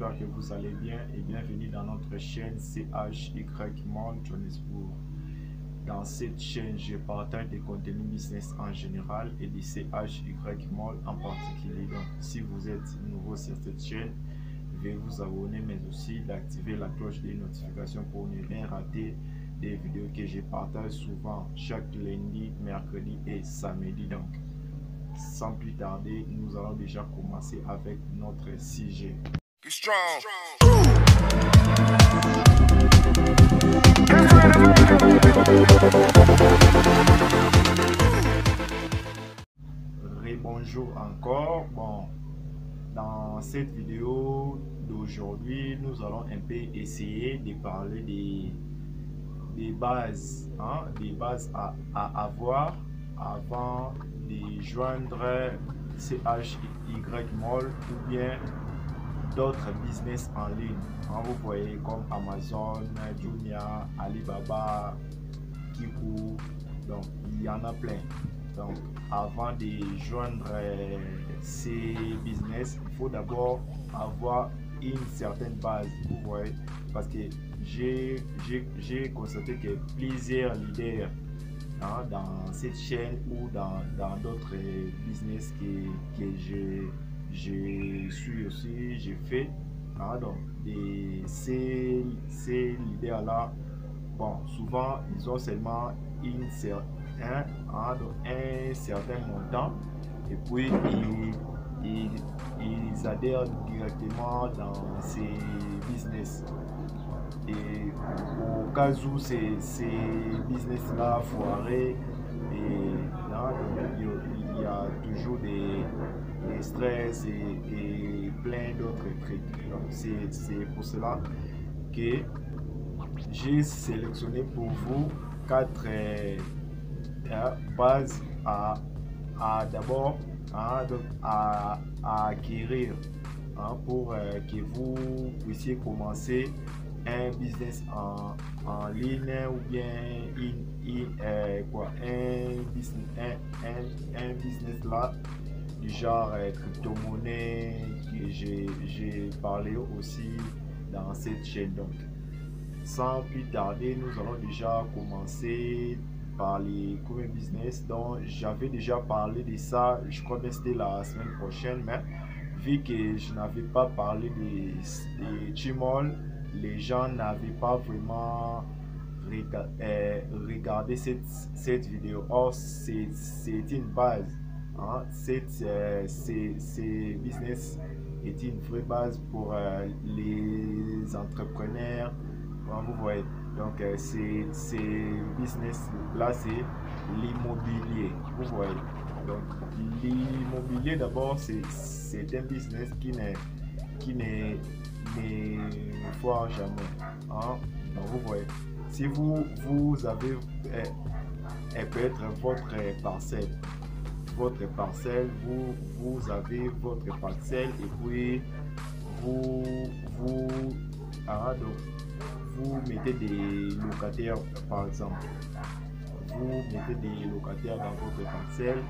j'espère que vous allez bien et bienvenue dans notre chaîne CHY Mall Johannesburg. Dans cette chaîne, je partage des contenus business en général et des CHY Mall en particulier. Donc, si vous êtes nouveau sur cette chaîne, veuillez vous abonner, mais aussi d'activer la cloche des notifications pour ne rien rater des vidéos que je partage souvent chaque lundi, mercredi et samedi. Donc, sans plus tarder, nous allons déjà commencer avec notre sujet. Bonjour encore. Bon, dans cette vidéo d'aujourd'hui, nous allons un peu essayer de parler des bases, des bases à avoir avant de joindre CHY Mall ou bien d'autres business en ligne. Vous voyez comme Amazon, Jumia, Alibaba, Kiku, donc il y en a plein. Donc avant de joindre ces business, il faut d'abord avoir une certaine base, vous voyez, parce que j'ai constaté que plusieurs leaders dans cette chaîne ou dans d'autres business que je suis aussi, j'ai fait, donc ces leaders là, bon, souvent ils ont seulement un certain montant et puis ils adhèrent directement dans ces business. Et au cas où ces business là foirés, il y a toujours des stress et plein d'autres trucs. Donc c'est pour cela que j'ai sélectionné pour vous 4 bases à d'abord à acquérir pour que vous puissiez commencer un business en ligne ou bien un business là du genre crypto-monnaie que j'ai parlé aussi dans cette chaîne. Donc sans plus tarder, nous allons déjà commencer par les premiers business dont j'avais déjà parlé de ça, je crois que c'était la semaine prochaine, mais vu que je n'avais pas parlé de Gmall, les gens n'avaient pas vraiment regardé cette vidéo. Or, c'est une base. Ces business est une vraie base pour les entrepreneurs. Vous voyez, donc ces business là, c'est l'immobilier. Vous voyez, donc l'immobilier d'abord, c'est un business qui ne foire jamais. Donc vous voyez, si vous avez peut-être votre parcelle, vous avez votre parcelle et puis vous mettez des locataires, par exemple. Vous mettez des locataires dans votre parcelle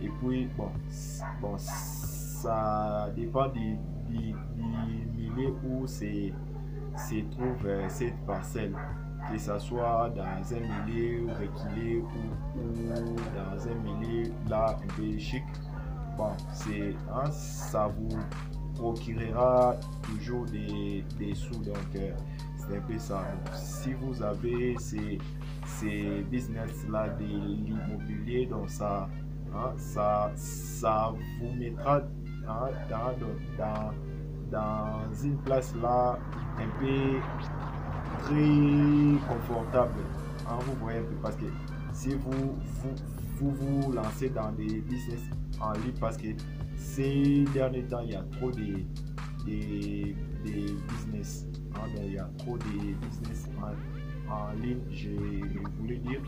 et puis bon ça dépend du milieu où se trouve cette parcelle, que ce soit dans un milieu reculé ou dans un milieu là un peu chic. Bon, ça vous procurera toujours des sous, donc c'est un peu ça. Donc, si vous avez ces business là de l'immobilier, donc ça vous mettra dans une place là un peu très confortable. Vous voyez un peu, parce que si vous lancez dans des business en ligne, parce que ces derniers temps il y a trop de business, donc il y a trop de business en ligne, je voulais dire.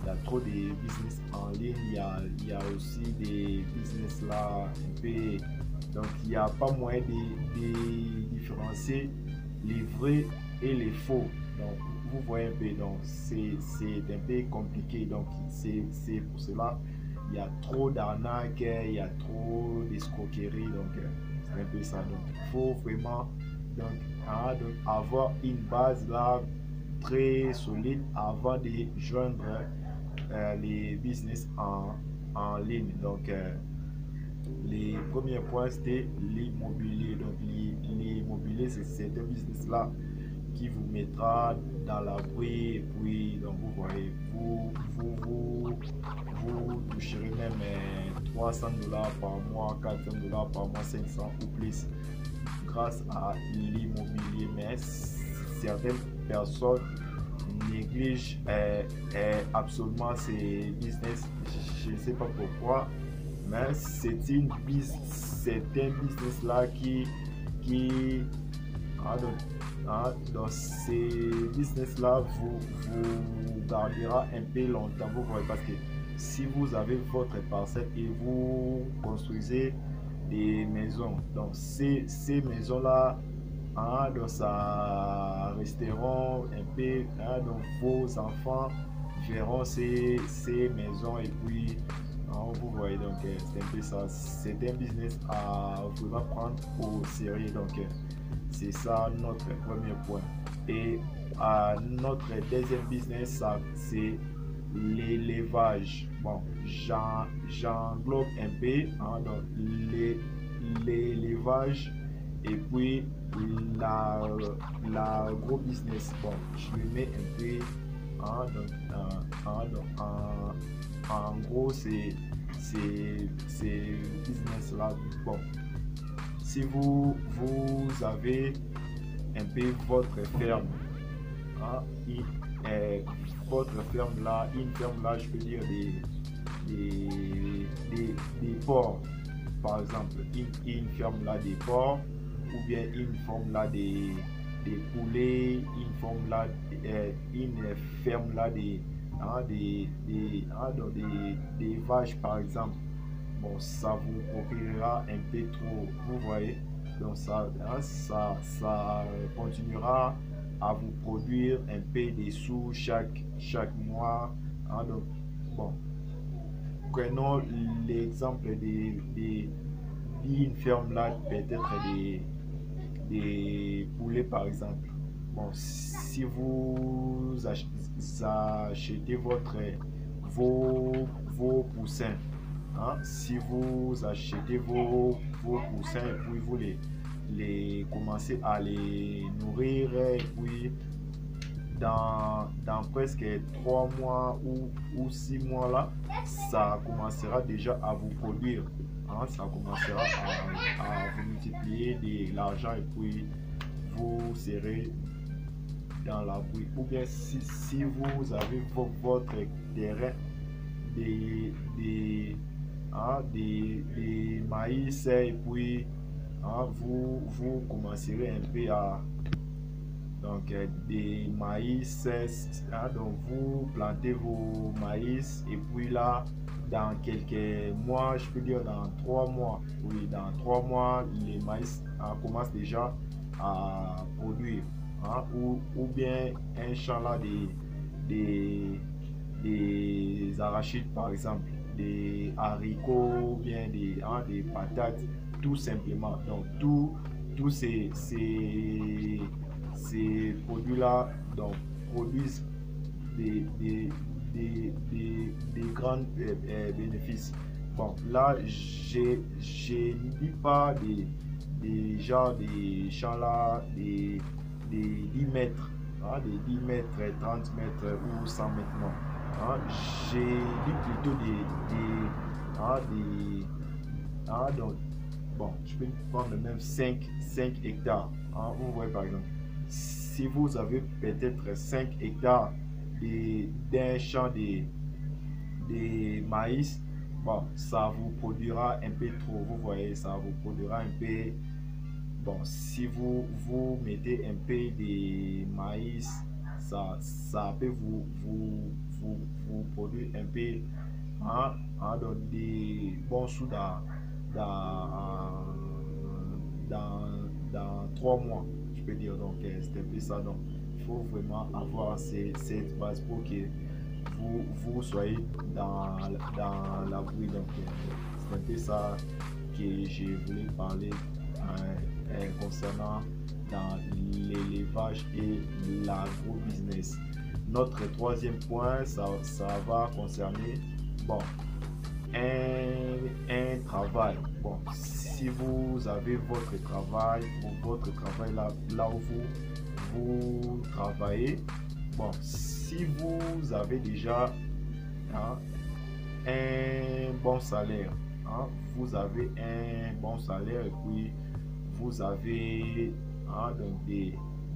Il y a trop de business en ligne, il y a aussi des business là un peu, donc il n'y a pas moyen de différencier les vrais et les faux. Donc vous voyez un peu, donc c'est un peu compliqué. Donc c'est pour cela il y a trop d'arnaques, il y a trop d'escroqueries. Donc c'est un peu ça. Donc il faut vraiment Donc avoir une base là très solide avant de joindre les business en ligne. Donc les premiers points, c'était l'immobilier. Donc l'immobilier, c'est un business là qui vous mettra dans l'abri, et puis donc vous voyez, vous toucherez même $300 par mois, $400 par mois, 500 ou plus grâce à l'immobilier. Mais certaines personnes négligent absolument ces business. Je ne sais pas pourquoi, mais c'est un business là qui dans ces business là vous gardera un peu longtemps, vous voyez, parce que si vous avez votre parcelle et vous construisez des maisons, donc ces maisons là donc ça resteront un peu, donc vos enfants verront ces maisons, et puis vous voyez, donc c'est un peu ça. C'est un business à vraiment prendre au sérieux. Donc c'est ça notre premier point. Et notre deuxième business, c'est l'élevage. Bon, j'englobe un peu donc l'élevage et puis l'agro-business. Bon, je le mets un peu en gros, c'est business là. Bon, si vous avez un peu votre ferme, votre ferme là, une ferme là, je peux dire des porcs, par exemple, une ferme là des porcs, ou bien une ferme là des poulets, une ferme là des vaches, par exemple. Bon, ça vous procurera un peu trop, vous voyez. Donc ça continuera à vous produire un peu des sous chaque mois. Donc bon, prenons l'exemple d'une ferme là, peut-être des poulets, par exemple. Bon, si vous achetez vos poussins, si vous achetez vos poussins et puis vous les commencez à les nourrir, et puis dans presque 3 mois ou 6 mois là, ça commencera déjà à vous produire, ça commencera à vous multiplier de l'argent, et puis vous serez dans la bruit. Ou bien si vous avez votre terrain des maïs, et puis vous commencerez un peu à donc des maïs, donc vous plantez vos maïs, et puis là dans quelques mois, je peux dire dans 3 mois, oui, dans 3 mois les maïs commencent déjà à produire, ou bien un champ là des arachides, par exemple, des haricots, ou bien des patates, tout simplement. Donc tous ces produits là donc produisent des grands bénéfices. Bon, là je ne dis pas des champs là des 10 mètres, des 10 mètres, 30 mètres ou 100 mètres, non. J'ai dit plutôt donc bon, je peux prendre même 5 hectares, vous voyez, par exemple, si vous avez peut-être 5 hectares d'un champ de maïs, bon, ça vous produira un peu trop, vous voyez, ça vous produira un peu. Bon, si vous mettez un peu de maïs, ça peut vous produire un peu, donc des bons sous dans 3 mois, je peux dire. Donc c'est un peu ça. Donc il faut vraiment avoir cette base pour que vous soyez dans la bruit. Donc c'est un peu ça que je voulais parler concernant dans l'élevage et l'agro-business. Notre troisième point, ça va concerner un travail. Bon, si vous avez votre travail là où vous travaillez, bon, si vous avez déjà un bon salaire, vous avez un bon salaire et puis vous avez donc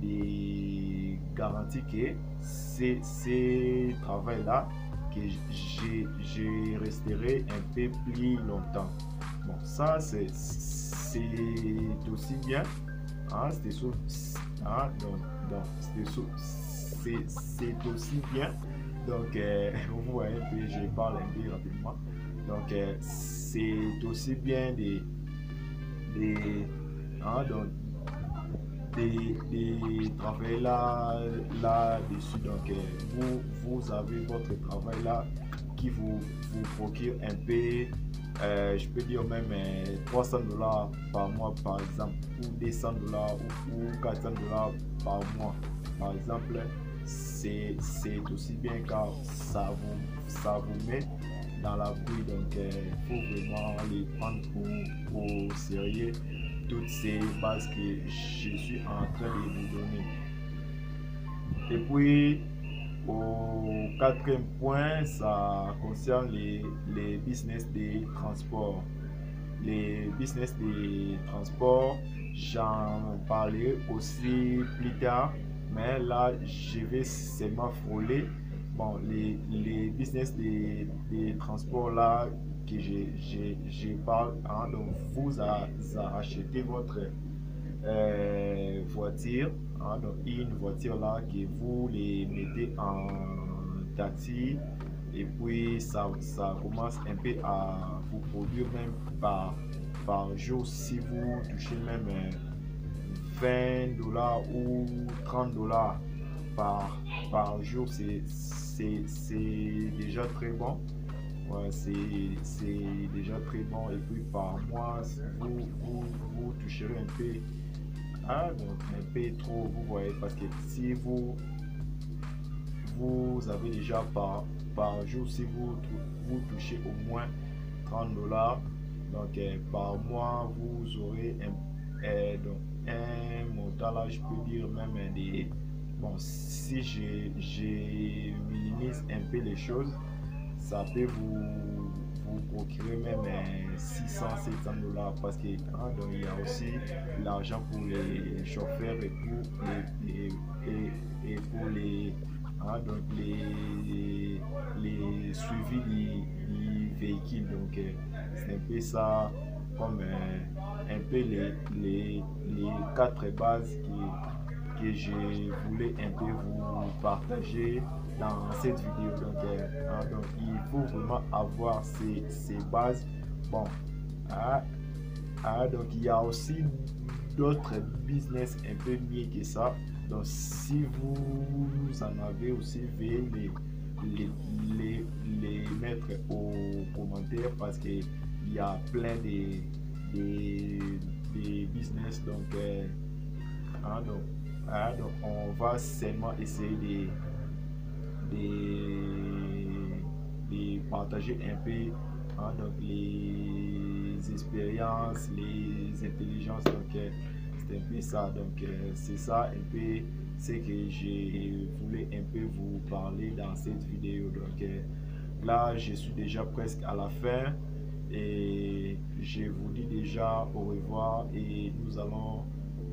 des garanties que ces travail là que je resterai un peu plus longtemps. Bon, ça c'est aussi bien, c'est aussi bien. Donc vous voyez un peu, je parle un peu rapidement. Donc c'est aussi bien des travailler là-dessus. Donc vous avez votre travail là qui vous procure un peu, je peux dire même $300 par mois par exemple, ou $200 ou $400 par mois par exemple. C'est aussi bien car ça vous met dans la pluie. Donc il faut vraiment les prendre au sérieux, toutes ces bases que je suis en train de vous donner. Et puis au quatrième point, ça concerne les business des transports. Les business des transports, j'en parlerai aussi plus tard, mais là je vais seulement frôler les business des transports là que je parle. Donc vous achetez votre voiture, donc une voiture là que vous les mettez en taxi et puis ça commence un peu à vous produire même par jour. Si vous touchez même $20 ou $30 par jour, c'est déjà très bon. Ouais, c'est déjà très bon. Et puis par mois vous toucherez un peu donc un peu trop, vous voyez, parce que si vous avez déjà par jour, si vous touchez au moins $30, donc par mois vous aurez donc un montant là, je peux dire même des si je minimise un peu les choses, ça peut vous procurer même $600-700 parce que donc il y a aussi l'argent pour les chauffeurs et pour les donc les suivis du véhicule. Donc c'est un peu ça, comme un peu les 4 bases que je voulais un peu vous partager dans cette vidéo. Donc il faut vraiment avoir ces bases. Bon, donc il y a aussi d'autres business un peu mieux que ça. Donc si vous en avez aussi, veuillez les mettre aux commentaires parce que il y a plein de business. Donc donc on va seulement essayer de partager un peu donc les expériences, les intelligences. Donc c'est un peu ça. Donc c'est ça un peu ce que je voulais un peu vous parler dans cette vidéo. Donc là je suis déjà presque à la fin et je vous dis déjà au revoir et nous allons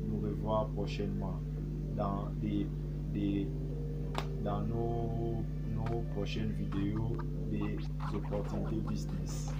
nous revoir prochainement dans dans nos prochaines vidéos des opportunités business.